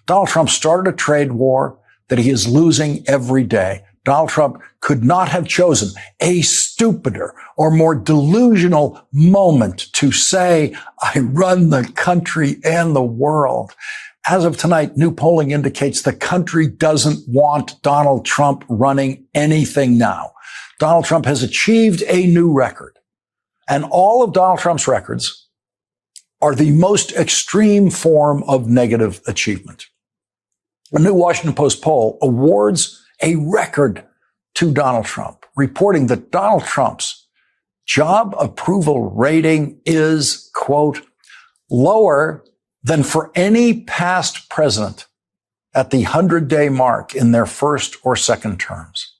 Donald Trump started a trade war that he is losing every day. Donald Trump could not have chosen a stupider or more delusional moment to say, I run the country and the world. As of tonight, new polling indicates the country doesn't want Donald Trump running anything now. Donald Trump has achieved a new record, and all of Donald Trump's records are the most extreme form of negative achievement. A new Washington Post poll awards a record to Donald Trump, reporting that Donald Trump's job approval rating is, quote, lower than for any past president at the 100-day mark in their first or second terms.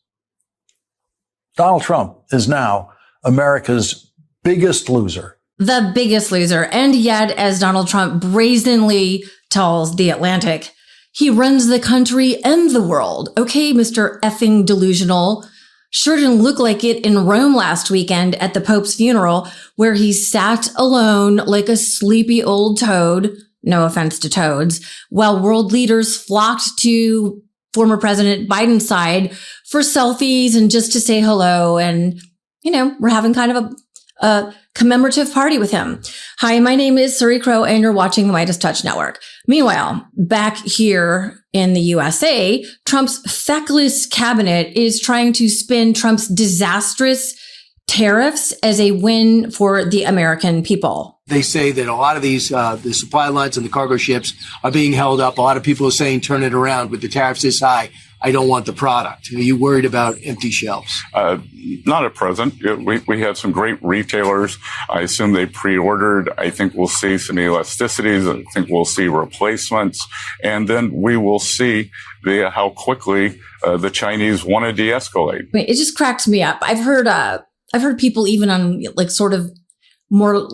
Donald Trump is now America's biggest loser. The biggest loser. And yet, as Donald Trump brazenly tells The Atlantic, he runs the country and the world. Okay, Mr. effing delusional. Sure didn't look like it in Rome last weekend at the Pope's funeral, where he sat alone like a sleepy old toad. No offense to toads. While world leaders flocked to former President Biden's side for selfies and just to say hello. And, you know, we're having kind of a commemorative party with him. Hi, my name is Suri Crowe, and you're watching the MeidasTouch Network. Meanwhile, back here in the USA, Trump's feckless cabinet is trying to spin Trump's disastrous tariffs as a win for the American people. They say that a lot of these, the supply lines and the cargo ships are being held up. A lot of people are saying, turn it around with the tariffs this high. I don't want the product. Are you worried about empty shelves? Not at present. We have some great retailers. I assume they pre-ordered. I think we'll see some elasticities. I think we'll see replacements. And then we will see how quickly the Chinese want to de-escalate. It just cracks me up. I've heard people even on like sort of more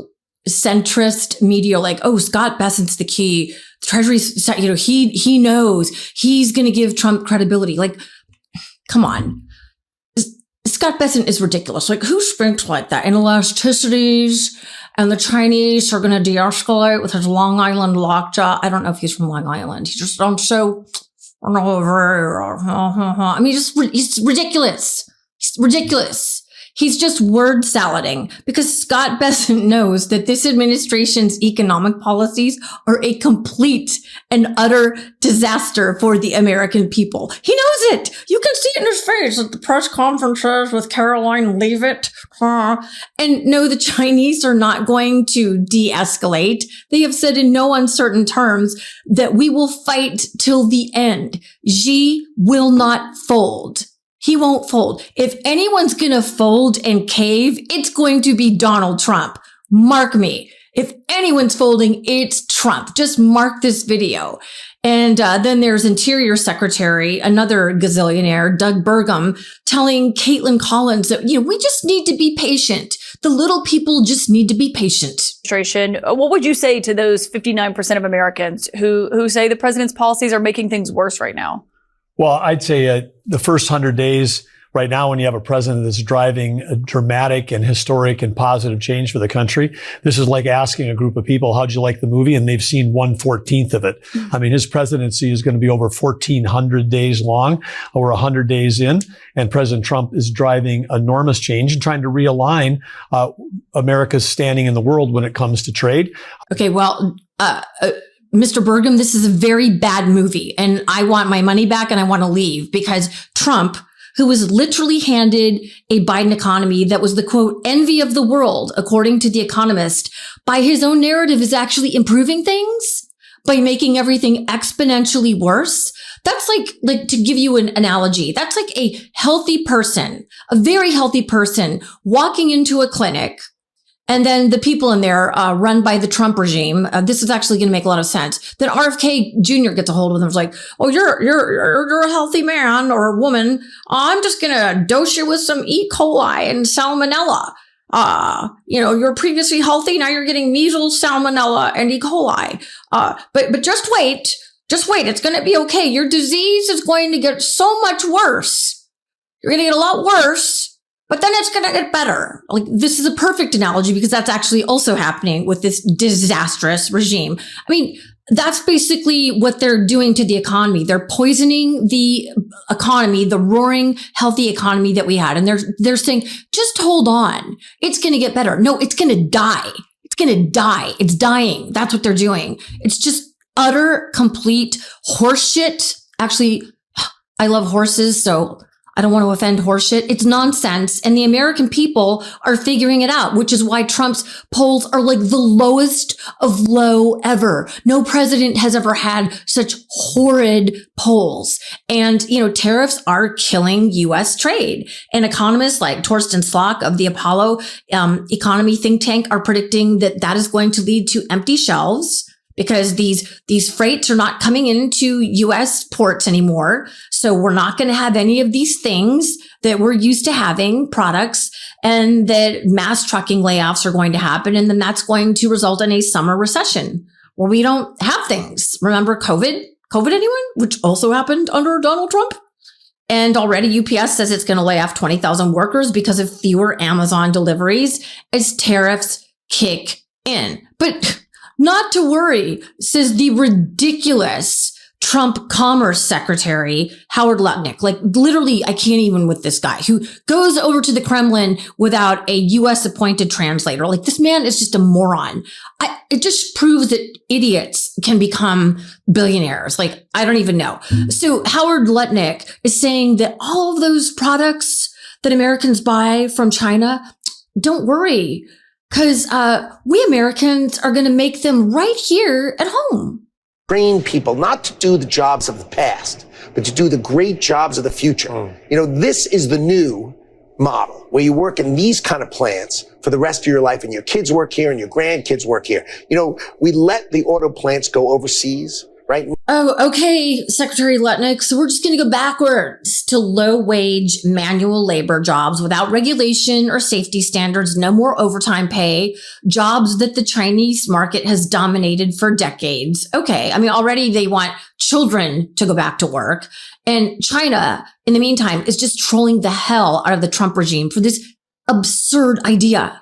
centrist media like, oh, Scott Bessent's the key. Treasury's, you know, he knows he's going to give Trump credibility. Like, come on. Scott Bessent is ridiculous. Like, who thinks like that? And elasticities and the Chinese are going to de-escalate with his Long Island lockjaw. I don't know if he's from Long Island. He just sounds so, I mean, he's ridiculous. He's ridiculous. He's just word salading because Scott Bessent knows that this administration's economic policies are a complete and utter disaster for the American people. He knows it. You can see it in his face at the press conferences with Caroline Leavitt. And no, the Chinese are not going to de-escalate. They have said in no uncertain terms that we will fight till the end. Xi will not fold. He won't fold. If anyone's going to fold and cave, it's going to be Donald Trump. Mark me. If anyone's folding, it's Trump. Just mark this video. And then there's Interior Secretary, another gazillionaire, Doug Burgum, telling Caitlin Collins that, you know, we just need to be patient. The little people just need to be patient. What would you say to those 59% of Americans who say the president's policies are making things worse right now? Well, I'd say the first 100 days right now, when you have a president that's driving a dramatic and historic and positive change for the country, this is like asking a group of people, how'd you like the movie? And they've seen 1/14 of it. I mean, his presidency is going to be over 1,400 days long, over 100 days in. And President Trump is driving enormous change and trying to realign America's standing in the world when it comes to trade. Okay, well, Mr. Burgum, this is a very bad movie, and I want my money back and I want to leave because Trump, who was literally handed a Biden economy that was the, quote, envy of the world, according to The Economist, by his own narrative is actually improving things by making everything exponentially worse. That's like to give you an analogy, that's like a healthy person, a very healthy person walking into a clinic. And then the people in there, run by the Trump regime, this is actually going to make a lot of sense. Then RFK Jr. gets a hold of them. It's like, oh, you're a healthy man or a woman. I'm just going to dose you with some E. coli and salmonella. You're previously healthy. Now you're getting measles, salmonella, and E. coli. But just wait. It's going to be okay. Your disease is going to get so much worse. You're going to get a lot worse. But then it's going to get better. Like, this is a perfect analogy because that's actually also happening with this disastrous regime. I mean, that's basically what they're doing to the economy. They're poisoning the economy, the roaring, healthy economy that we had. And they're saying, just hold on. It's going to get better. No, it's going to die. It's going to die. It's dying. That's what they're doing. It's just utter, complete horseshit. Actually, I love horses, so I don't want to offend horseshit. It's nonsense. And the American people are figuring it out, which is why Trump's polls are like the lowest of low ever. No president has ever had such horrid polls. And, tariffs are killing U.S. trade. And economists like Torsten Slok of the Apollo economy think tank are predicting that is going to lead to empty shelves, because these freights are not coming into U.S. ports anymore. So we're not going to have any of these things that we're used to having, products, and that mass trucking layoffs are going to happen. And then that's going to result in a summer recession where we don't have things. Remember COVID anyone? Which also happened under Donald Trump. And already UPS says it's going to lay off 20,000 workers because of fewer Amazon deliveries as tariffs kick in. But not to worry, says the ridiculous Trump Commerce Secretary, Howard Lutnick. Like, literally, I can't even with this guy who goes over to the Kremlin without a U.S. appointed translator. Like, this man is just a moron. It just proves that idiots can become billionaires. Like, I don't even know. So Howard Lutnick is saying that all of those products that Americans buy from China, don't worry, because we Americans are going to make them right here at home. Train people not to do the jobs of the past, but to do the great jobs of the future. This is the new model where you work in these kind of plants for the rest of your life, and your kids work here and your grandkids work here. We let the auto plants go overseas, right? Oh, okay, Secretary Lutnick. So we're just going to go backwards to low-wage manual labor jobs without regulation or safety standards, no more overtime pay, jobs that the Chinese market has dominated for decades. Okay, I mean, already they want children to go back to work. And China, in the meantime, is just trolling the hell out of the Trump regime for this absurd idea.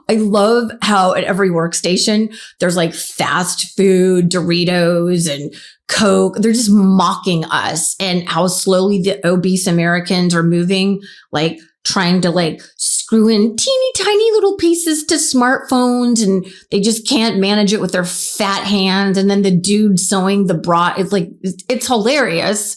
I love how at every workstation, there's like fast food, Doritos and Coke. They're just mocking us and how slowly the obese Americans are moving, like trying to like screw in teeny tiny little pieces to smartphones, and they just can't manage it with their fat hands. And then the dude sewing the bra, it's hilarious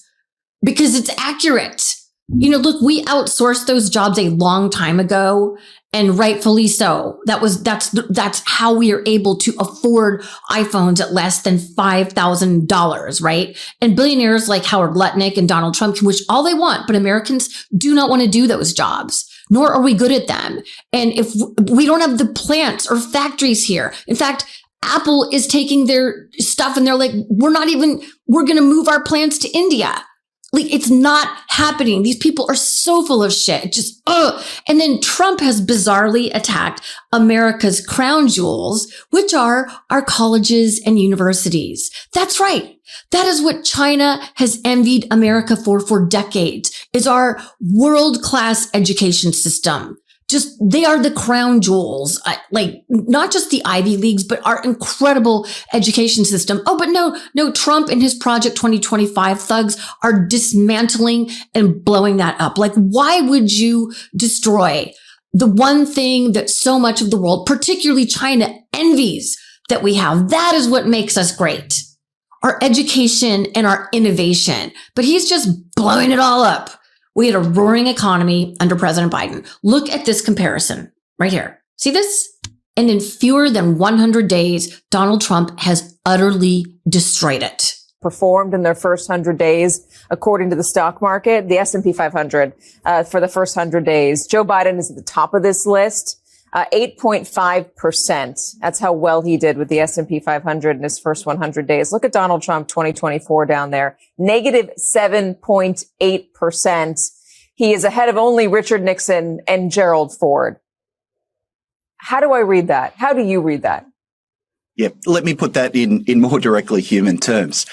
because it's accurate. Look, we outsourced those jobs a long time ago, and rightfully so. That's how we are able to afford iPhones at less than $5,000, right? And billionaires like Howard Lutnick and Donald Trump can wish all they want, but Americans do not want to do those jobs, nor are we good at them. And if we don't have the plants or factories here, in fact, Apple is taking their stuff and they're like, we're going to move our plants to India. Like, it's not happening. These people are so full of shit. And then Trump has bizarrely attacked America's crown jewels, which are our colleges and universities. That's right. That is what China has envied America for decades, is our world-class education system. They are the crown jewels, like not just the Ivy Leagues, but our incredible education system. Oh, but no, Trump and his Project 2025 thugs are dismantling and blowing that up. Like, why would you destroy the one thing that so much of the world, particularly China, envies that we have? That is what makes us great. Our education and our innovation. But he's just blowing it all up. We had a roaring economy under President Biden. Look at this comparison. right here. See this? And in fewer than 100 days, Donald Trump has utterly destroyed it. Performed in their first 100 days, according to the stock market, the S&P 500, for the first 100 days. Joe Biden is at the top of this list, 8.5%. That's how well he did with the S&P 500 in his first 100 days. Look at Donald Trump, 2024 down there, negative 7.8%. He is ahead of only Richard Nixon and Gerald Ford. How do I read that? How do you read that? Yeah, let me put that in more directly human terms.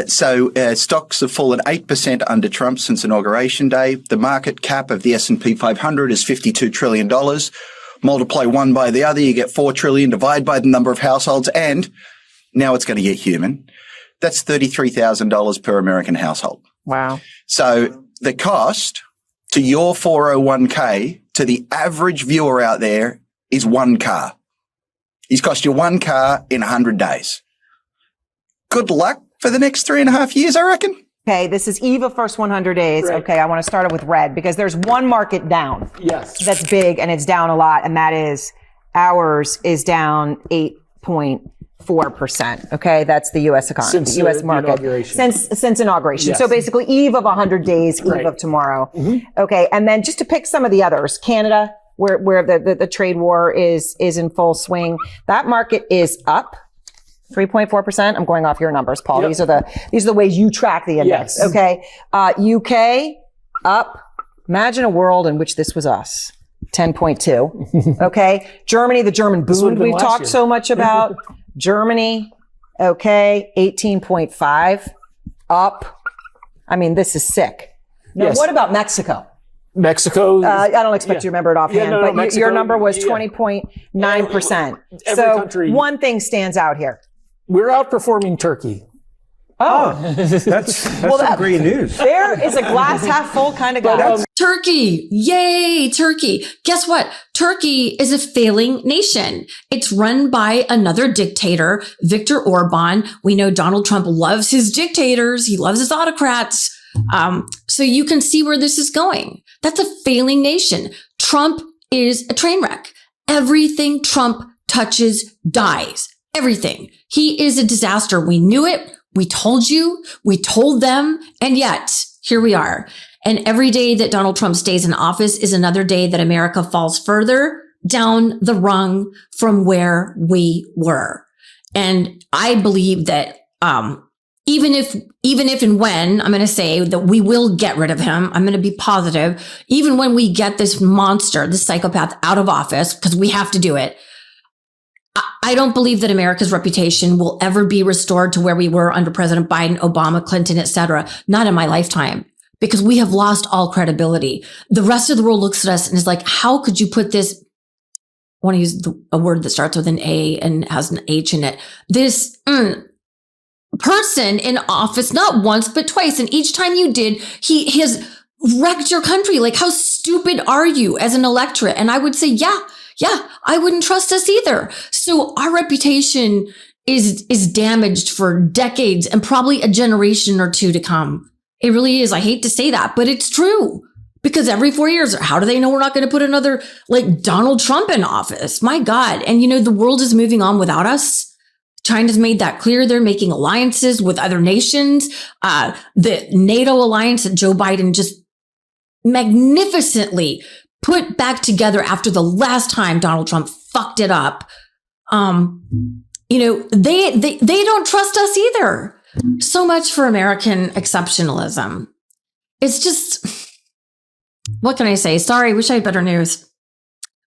So stocks have fallen 8% under Trump since Inauguration Day. The market cap of the S&P 500 is $52 trillion. Multiply one by the other, you get 4 trillion, divide by the number of households, and now it's going to get human. That's $33,000 per American household. Wow. So the cost to your 401k, to the average viewer out there, is one car. He's cost you one car in 100 days. Good luck for the next 3.5 years, I reckon. Okay, this is eve of first 100 days. Right. Okay, I want to start it with red because there's one market down. Yes. That's big and it's down a lot, and that is ours is down 8.4%. Okay, that's the U.S. economy, Since the U.S. market. inauguration. Since inauguration. Yes. So basically eve of 100 days, eve Right. of tomorrow. Mm-hmm. Okay, and then just to pick some of the others, Canada, where the trade war is in full swing, that market is up 3.4%. I'm going off your numbers, Paul. Yep. These are the ways you track the index. Yes. Okay. UK up. Imagine a world in which this was us. 10.2. Okay. Germany, the German would've boom been we've last talked year. so much about. Germany. Okay. 18.5 up. I mean, this is sick. Now, Yes. what about Mexico? Mexico. I don't expect you to remember it offhand, no, but Mexico, your number was yeah. 20.9%. Every So country- one thing stands out here. We're outperforming Turkey. That's some great news. There is a glass half full kind of guy. Turkey. Yay, Turkey. Guess what? Turkey is a failing nation. It's run by another dictator, Viktor Orban. We know Donald Trump loves his dictators. He loves his autocrats. So you can see where this is going. That's a failing nation. Trump is a train wreck. Everything Trump touches dies. Everything. He is a disaster. We knew it. We told you. We told them. And yet, here we are. And every day that Donald Trump stays in office is another day that America falls further down the rung from where we were. And I believe that, even if and when, I'm going to say that we will get rid of him, I'm going to be positive, even when we get this monster, this psychopath out of office, because we have to do it, I don't believe that America's reputation will ever be restored to where we were under President Biden, Obama, Clinton, etc. Not in my lifetime, because we have lost all credibility. The rest of the world looks at us and is like, how could you put this, I want to use a word that starts with an A and has an H in it, this person in office, not once, but twice. And each time you did, he has wrecked your country. Like, how stupid are you as an electorate? And I would say, yeah, I wouldn't trust us either. So our reputation is damaged for decades and probably a generation or two to come. It really is. I hate to say that, but it's true. Because every 4 years, how do they know we're not going to put another like Donald Trump in office? My God. And you know, the world is moving on without us. China's made that clear. They're making alliances with other nations. The NATO alliance that Joe Biden just magnificently put back together after the last time Donald Trump fucked it up. You know, they don't trust us either. So much for American exceptionalism. It's just, what can I say? Sorry, wish I had better news.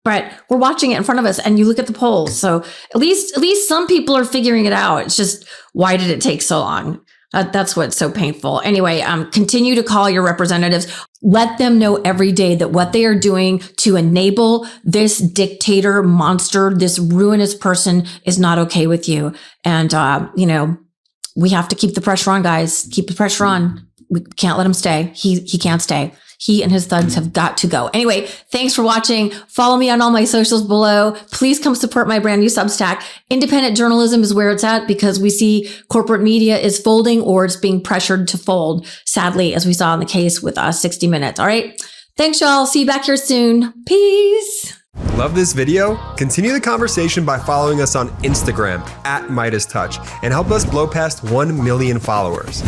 But we're watching it in front of us, and you look at the polls. So at least some people are figuring it out. It's just, why did it take so long? That's what's so painful. Anyway, continue to call your representatives. Let them know every day that what they are doing to enable this dictator monster, this ruinous person, is not okay with you. And, you know, we have to keep the pressure on, guys. Keep the pressure on. We can't let him stay. He can't stay. He and his thugs have got to go. Anyway, thanks for watching. Follow me on all my socials below. Please come support my brand new Substack. Independent journalism is where it's at, because we see corporate media is folding or it's being pressured to fold, sadly, as we saw in the case with 60 Minutes. All right. Thanks, y'all. See you back here soon. Peace. Love this video? Continue the conversation by following us on Instagram @MeidasTouch and help us blow past 1 million followers.